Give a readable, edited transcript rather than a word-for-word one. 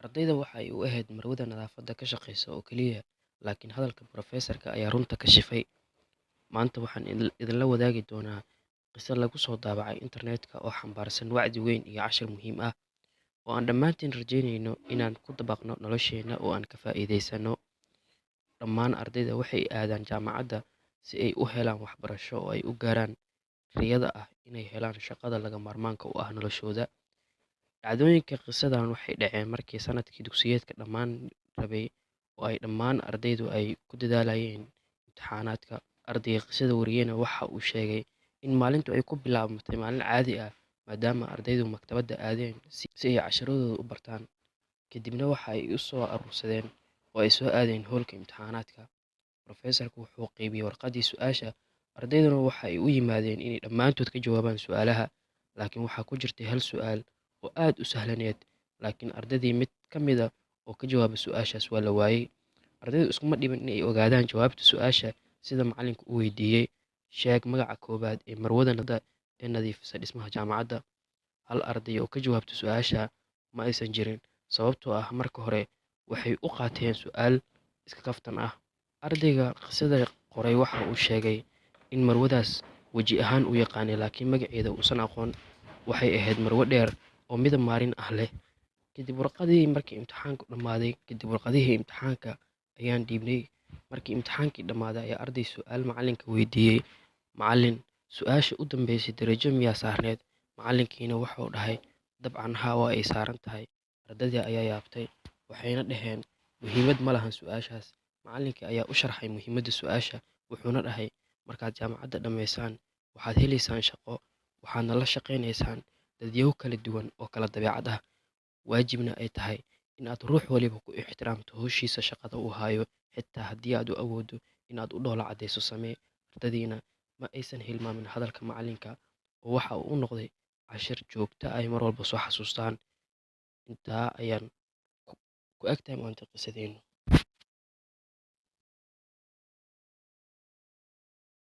Ardayda waxa ay u ahayd marwada nadaafadda ka shaqeysa oo keliya, laakiin hadalka Professorka ayaa runta kashifay. Maanta waxaan idinla wadaagi doonaa qiso lagu soo daabacay internetka oo xambaarsan wacdi weyn iyo cashar muhiim ah oo aan dhammaantiin rajeynayno inaan ku dabaqno nolosheena oo aan ka faa'iidaysano. Dhammaan ardayda waxay aadaan jaamacadda si ay u helaan waxbarasho oo ay u gaaraan riyada ah inay helaan shaqada lagama maarmaanka u ah noloshooda. Dhacdooyinka qisadan waxay dhaceen markii sanadkii dugsiyeedka dhammaan rabay oo ay dhammaan ardaydu ay ku dadaalayeen imtixaanaadka. Ardayga qisada wariyeyna waxa uu sheegay in maalintu ay ku bilaabmatay maalin caadi ah maadaama ardaydu maktabadda aadeen si ay casharadooda u bartaan. Kadibna waxa ay u soo urursadeen oo ay soo aadeen hoolka imtixaanaadka. Professorku wuxuu qaybiyey warqaddii su'aasha, ardayduna waxa ay u yimaadeen inay dhammaantood ka jawaabaan su'aalaha. Laakiin waxaa ku jirtay hal su'aal oo aad u sahlaneed, laakiin ardaydii mid ka mid ah oo ka jawaabay su'aashaas waa la waayay. Ardaydu iskuma dhibin in ay ogaadaan jawaabta su'aasha sida macallinku u weydiiyey, sheeg magaca koowaad ee marwada ee nadiifisa dhismaha jaamacadda. Hal arday oo ka jawaabta su'aasha ma aysan jirin, sababtoo ah marka hore waxay u qaateen su'aal iska kaftan ah. Ardayga qisada qoray waxa uu sheegay in marwadaas weji ahaan uu yaqaanay laakiin magaceeda uusan aqoon. Waxay ahayd marwo dheer oo midab maarin ah leh. Kadib warqadihii imtixaanka ayaan dhiibnay. Markii imtixaankii dhammaaday ayaa arday su'aal macallinka weydiiyey, "Macallin, su'aasha u dambeysay darajo miyaa saarneed?" Macallinkiina wuxuu dhahay, "Dabcan haa, waa ay saaran tahay." Ardaydii ayaa yaabtay, waxayna dhaheen, "Muhiimad ma lahan su'aashaas." Macallinkii ayaa u sharxay muhiimadda su'aasha, wuxuuna dhahay, "Markaad jaamacadda dhammaysaan, waxaad helaysaan shaqo, waxaadna la shaqaynaysaan dadyow kala duwan oo kala dabeecad ah. Waajibna ay tahay in aad ruux waliba ku ixtiraamto hawshiisa shaqada uu hayo, xitaa haddii aad u awooddo inaad u dhoola caddeyso samee." Ardaydiina ma aysan hilmaamin hadalka macallinka oo waxa uu u noqday cashar joogto ah ay mar walba soo xasuustaan. Intaa ayaan ku egtahay maanta qisadeenu.